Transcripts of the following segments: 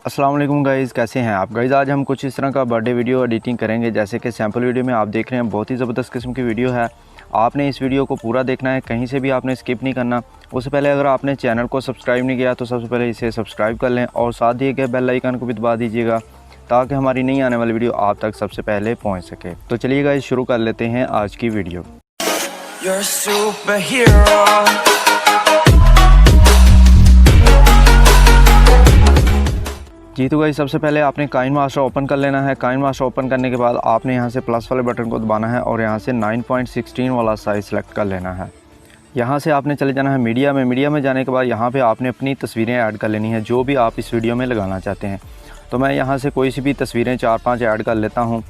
अस्सलाम वालेकुम गाइज़, कैसे हैं आप गाइज़। आज हम कुछ इस तरह का बर्थडे वीडियो एडिटिंग करेंगे। जैसे कि सैम्पल वीडियो में आप देख रहे हैं, बहुत ही ज़बरदस्त किस्म की वीडियो है। आपने इस वीडियो को पूरा देखना है, कहीं से भी आपने स्किप नहीं करना। उससे पहले अगर आपने चैनल को सब्सक्राइब नहीं किया तो सबसे पहले इसे सब्सक्राइब कर लें और साथ दिए गए बेल आइकन को भी दबा दीजिएगा ताकि हमारी नई आने वाली वीडियो आप तक सबसे पहले पहुँच सके। तो चलिए गाइज़, शुरू कर लेते हैं आज की वीडियो। You're a superhero. जी तो गाइस, सबसे पहले आपने काइन मास्टर ओपन कर लेना है। काइन मास्टर ओपन करने के बाद आपने यहाँ से प्लस वाले बटन को दबाना है और यहाँ से 9.16 वाला साइज़ सेलेक्ट कर लेना है। यहाँ से आपने चले जाना है मीडिया में। मीडिया में जाने के बाद यहाँ पे आपने अपनी तस्वीरें ऐड कर लेनी है, जो भी आप इस वीडियो में लगाना चाहते हैं। तो मैं यहाँ से कोई सी भी तस्वीरें 4-5 ऐड कर लेता हूँ।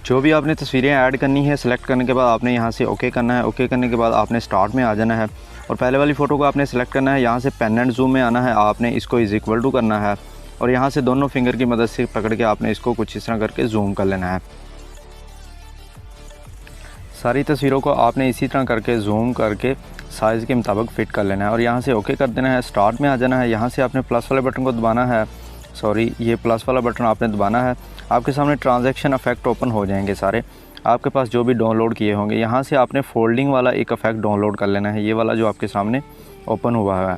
जो भी आपने तस्वीरें ऐड करनी है, सेलेक्ट करने के बाद आपने यहाँ से ओके करना है। ओके करने के बाद आपने स्टार्ट में आ जाना है और पहले वाली फ़ोटो को आपने सेलेक्ट करना है। यहाँ से पेन एंड जूम में आना है, आपने इसको इज़ इक्वल टू करना है और यहाँ से दोनों फिंगर की मदद से पकड़ के आपने इसको कुछ इस तरह करके जूम कर लेना है। सारी तस्वीरों को आपने इसी तरह करके जूम करके साइज़ के मुताबिक फ़िट कर लेना है और यहाँ से ओके कर देना है। स्टार्ट में आ जाना है। यहाँ से आपने प्लस वाले बटन को दबाना है, ये प्लस वाला बटन आपने दबाना है। आपके सामने ट्रांजैक्शन इफेक्ट ओपन हो जाएंगे सारे, आपके पास जो भी डाउनलोड किए होंगे। यहाँ से आपने फोल्डिंग वाला एक इफेक्ट डाउनलोड कर लेना है, ये वाला जो आपके सामने ओपन हुआ है।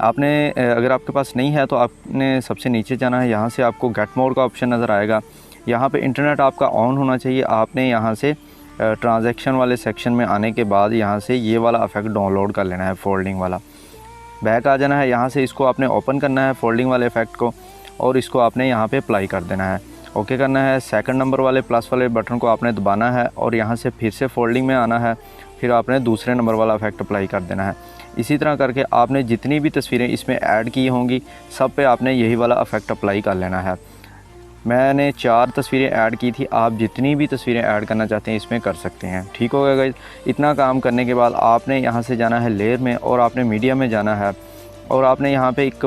आपने अगर आपके पास नहीं है तो आपने सबसे नीचे जाना है। यहाँ से आपको गेट मोड का ऑप्शन नज़र आएगा। यहाँ पे इंटरनेट आपका ऑन होना चाहिए। आपने यहाँ से ट्रांजैक्शन वाले सेक्शन में आने के बाद यहाँ से ये वाला इफेक्ट डाउनलोड कर लेना है, फोल्डिंग वाला। बैक आ जाना है। यहाँ से इसको आपने ओपन करना है फोल्डिंग वाले इफेक्ट को और इसको आपने यहाँ पे अप्लाई कर देना है। ओके करना है। सेकंड नंबर वाले प्लस वाले बटन को आपने दबाना है और यहाँ से फिर से फोल्डिंग में आना है। फिर आपने दूसरे नंबर वाला इफेक्ट अप्लाई कर देना है। इसी तरह करके आपने जितनी भी तस्वीरें इसमें ऐड की होंगी सब पे आपने यही वाला इफेक्ट अप्लाई कर लेना है। मैंने 4 तस्वीरें ऐड की थी, आप जितनी भी तस्वीरें ऐड करना चाहते हैं इसमें कर सकते हैं। ठीक हो गया गाइस। इतना काम करने के बाद आपने यहाँ से जाना है लेयर में और आपने मीडिया में जाना है और आपने यहाँ पे एक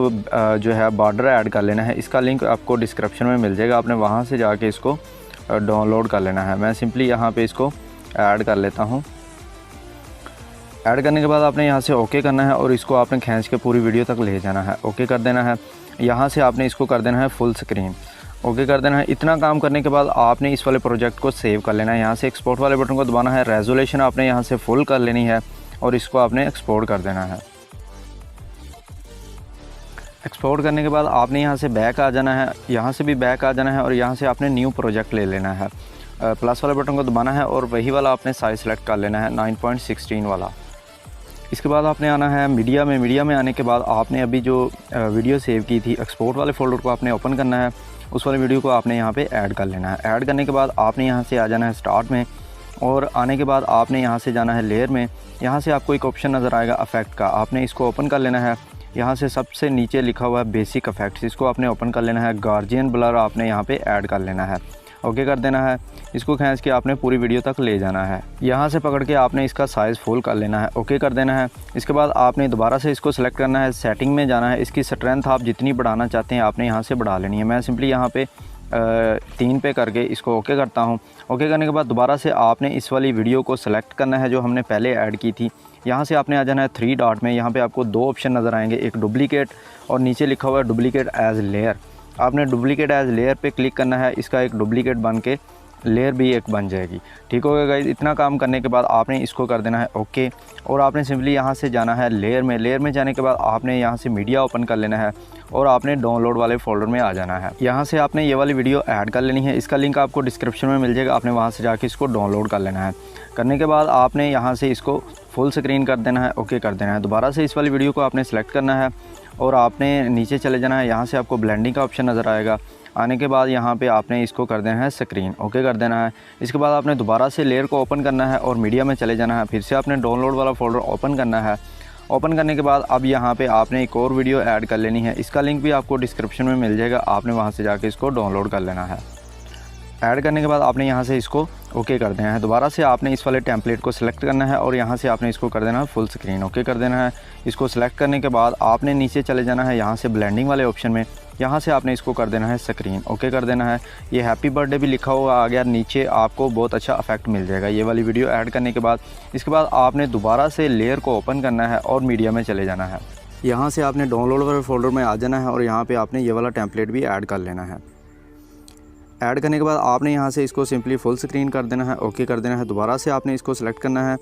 जो है बॉर्डर ऐड कर लेना है। इसका लिंक आपको डिस्क्रिप्शन में मिल जाएगा, आपने वहाँ से जाके इसको डाउनलोड कर लेना है। मैं सिंपली यहाँ पे इसको ऐड कर लेता हूँ। ऐड करने के बाद आपने यहाँ से ओके करना है और इसको आपने खींच के पूरी वीडियो तक ले जाना है। ओके कर देना है। यहाँ से आपने इसको कर देना है फुल स्क्रीन। ओके कर देना है। इतना काम करने के बाद आपने इस वाले प्रोजेक्ट को सेव कर लेना है। यहाँ से एक्सपोर्ट वाले बटन को दबाना है। रेजोल्यूशन आपने यहाँ से फुल कर लेनी है और इसको आपने एक्सपोर्ट कर देना है। एक्सपोर्ट करने के बाद आपने यहाँ से बैक आ जाना है, यहाँ से भी बैक आ जाना है और यहाँ से आपने न्यू प्रोजेक्ट ले लेना है। प्लस वाले बटन को दबाना है और वही वाला आपने साइज़ सेलेक्ट कर लेना है, 9.16 वाला। इसके बाद आपने आना है मीडिया में। मीडिया में आने के बाद आपने अभी जो वीडियो सेव की थी, एक्सपोर्ट वाले फोल्डर को आपने ओपन करना है। उस वाले वीडियो को आपने यहाँ पे ऐड कर लेना है। ऐड करने के बाद आपने यहाँ से आ जाना है स्टार्ट में और आने के बाद आपने यहाँ से जाना है लेयर में। यहाँ से आपको एक ऑप्शन नज़र आएगा इफेक्ट का, आपने इसको ओपन कर लेना है। यहाँ से सबसे नीचे लिखा हुआ है बेसिक इफेक्ट्स, इसको आपने ओपन कर लेना है। गार्जियन ब्लर आपने यहाँ पे ऐड कर लेना है। ओके कर देना है। इसको खींच के आपने पूरी वीडियो तक ले जाना है। यहाँ से पकड़ के आपने इसका साइज़ फुल कर लेना है। ओके कर देना है। इसके बाद आपने दोबारा से इसको सेलेक्ट करना है, सेटिंग में जाना है। इसकी स्ट्रेंथ आप जितनी बढ़ाना चाहते हैं आपने यहाँ से बढ़ा लेनी है। मैं सिंपली यहाँ पे 3 पे करके इसको ओके करता हूँ। ओके करने के बाद दोबारा से आपने इस वाली वीडियो को सेलेक्ट करना है जो हमने पहले ऐड की थी। यहाँ से आपने आ जाना है 3 डॉट में। यहाँ पे आपको 2 ऑप्शन नज़र आएंगे, एक डुप्लीकेट और नीचे लिखा हुआ है डुप्लीकेट एज लेयर। आपने डुप्लीकेट एज लेयर पे क्लिक करना है, इसका एक डुप्लीकेट बन के लेयर भी एक बन जाएगी। ठीक हो गया गाइस। इतना काम करने के बाद आपने इसको कर देना है ओके और आपने सिंपली यहाँ से जाना है लेयर में। लेयर में जाने के बाद आपने यहाँ से मीडिया ओपन कर लेना है और आपने डाउनलोड वाले फोल्डर में आ जाना है। यहाँ से आपने ये वाली वीडियो ऐड कर लेनी है, इसका लिंक आपको डिस्क्रिप्शन में मिल जाएगा, आपने वहाँ से जाके इसको डाउनलोड कर लेना है। करने के बाद आपने यहाँ से इसको फुल स्क्रीन कर देना है, ओके कर देना है। दोबारा से इस वाली वीडियो को आपने सेलेक्ट करना है और आपने नीचे चले जाना है। यहाँ से आपको ब्लेंडिंग का ऑप्शन नज़र आएगा। आने के बाद यहाँ पे आपने इसको कर देना है स्क्रीन, ओके कर देना है। इसके बाद आपने दोबारा से लेयर को ओपन करना है और मीडिया में चले जाना है। फिर से आपने डाउनलोड वाला फोल्डर ओपन करना है। ओपन करने के बाद अब यहाँ पे आपने एक और वीडियो ऐड कर लेनी है, इसका लिंक भी आपको डिस्क्रिप्शन में मिल जाएगा, आपने वहाँ से जाके इसको डाउनलोड कर लेना है। ऐड करने के बाद आपने यहाँ से इसको ओके कर देना है। दोबारा से आपने इस वाले टेम्पलेट को सिलेक्ट करना है और यहाँ से आपने इसको कर देना है फुल स्क्रीन, ओके कर देना है। इसको सिलेक्ट करने के बाद आपने नीचे चले जाना है यहाँ से ब्लेंडिंग वाले ऑप्शन में। यहाँ से आपने इसको कर देना है स्क्रीन, ओके कर देना है। ये हैप्पी बर्थडे भी लिखा हुआ आ गया नीचे, आपको बहुत अच्छा इफेक्ट मिल जाएगा ये वाली वीडियो ऐड करने के बाद। इसके बाद आपने दोबारा से लेयर को ओपन करना है और मीडिया में चले जाना है। यहाँ से आपने डाउनलोड वाले फ़ोल्डर में आ जाना है और यहाँ पे आपने ये वाला टेम्पलेट भी ऐड कर लेना है। ऐड करने के बाद आपने यहाँ से इसको सिंपली फुल स्क्रीन कर देना है, ओके कर देना है। दोबारा से आपने इसको सिलेक्ट करना है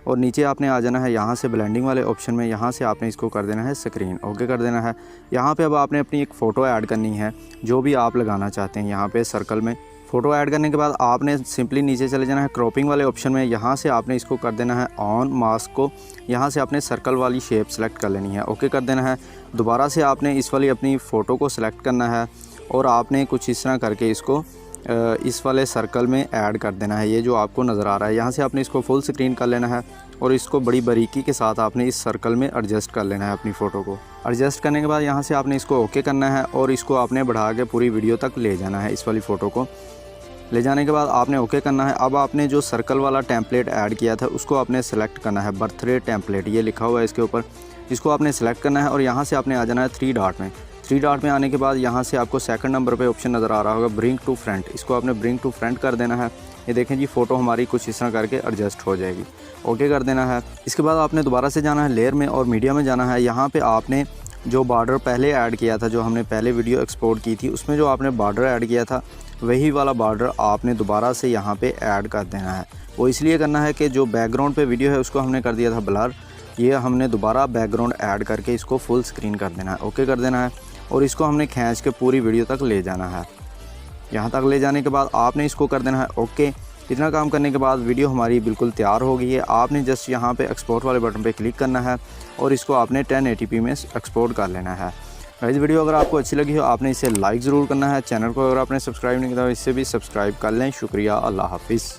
और नीचे आपने आ जाना है यहाँ से ब्लेंडिंग वाले ऑप्शन में, यहाँ से आपने इसको कर देना है स्क्रीन, ओके कर देना है। यहाँ पे अब आपने अपनी एक फ़ोटो ऐड करनी है जो भी आप लगाना चाहते हैं। यहाँ पे सर्कल में फ़ोटो ऐड करने के बाद आपने सिंपली नीचे चले जाना है क्रॉपिंग वाले ऑप्शन में, यहाँ से आपने इसको कर देना है ऑन मास्क को। यहाँ से आपने सर्कल वाली शेप सेलेक्ट कर लेनी है, ओके कर देना है। दोबारा से आपने इस वाली अपनी फ़ोटो को सिलेक्ट करना है और आपने कुछ इस तरह करके इसको इस वाले सर्कल में ऐड कर देना है, ये जो आपको नज़र आ रहा है। यहाँ से आपने इसको फुल स्क्रीन कर लेना है और इसको बड़ी बारीकी के साथ आपने इस सर्कल में एडजस्ट कर लेना है अपनी फ़ोटो को। एडजस्ट करने के बाद यहाँ से आपने इसको ओके करना है और इसको आपने बढ़ा के पूरी वीडियो तक ले जाना है। इस वाली फ़ोटो को ले जाने के बाद आपने ओके करना है। अब आपने जो सर्कल वाला टेम्पलेट ऐड किया था उसको आपने सेलेक्ट करना है, बर्थडे टेम्पलेट ये लिखा हुआ है इसके ऊपर, इसको आपने सेलेक्ट करना है और यहाँ से आपने आ जाना है 3 डॉट में। 3 डॉट में आने के बाद यहाँ से आपको सेकंड नंबर पे ऑप्शन नज़र आ रहा होगा ब्रिंग टू फ्रंट, इसको आपने ब्रिंग टू फ्रंट कर देना है। ये देखें जी फ़ोटो हमारी कुछ इस तरह करके एडजस्ट हो जाएगी, ओके कर देना है। इसके बाद आपने दोबारा से जाना है लेयर में और मीडिया में जाना है। यहाँ पे आपने जो बॉर्डर पहले ऐड किया था, जो हमने पहले वीडियो एक्सपोर्ट की थी उसमें जो आपने बॉर्डर ऐड किया था वही वाला बॉर्डर आपने दोबारा से यहाँ पे ऐड कर देना है। वो इसलिए करना है कि जो बैकग्राउंड पे वीडियो है उसको हमने कर दिया था ब्लर, ये हमने दोबारा बैकग्राउंड ऐड करके इसको फुल स्क्रीन कर देना है, ओके कर देना है। और इसको हमने खींच के पूरी वीडियो तक ले जाना है। यहाँ तक ले जाने के बाद आपने इसको कर देना है ओके। इतना काम करने के बाद वीडियो हमारी बिल्कुल तैयार हो गई है। आपने जस्ट यहाँ पे एक्सपोर्ट वाले बटन पे क्लिक करना है और इसको आपने 1080p में एक्सपोर्ट कर लेना है। गाइस वीडियो अगर आपको अच्छी लगी हो आपने इसे लाइक ज़रूर करना है। चैनल को अगर आपने सब्सक्राइब नहीं किया तो इससे भी सब्सक्राइब कर लें। शुक्रिया, अल्लाह हाफिज़।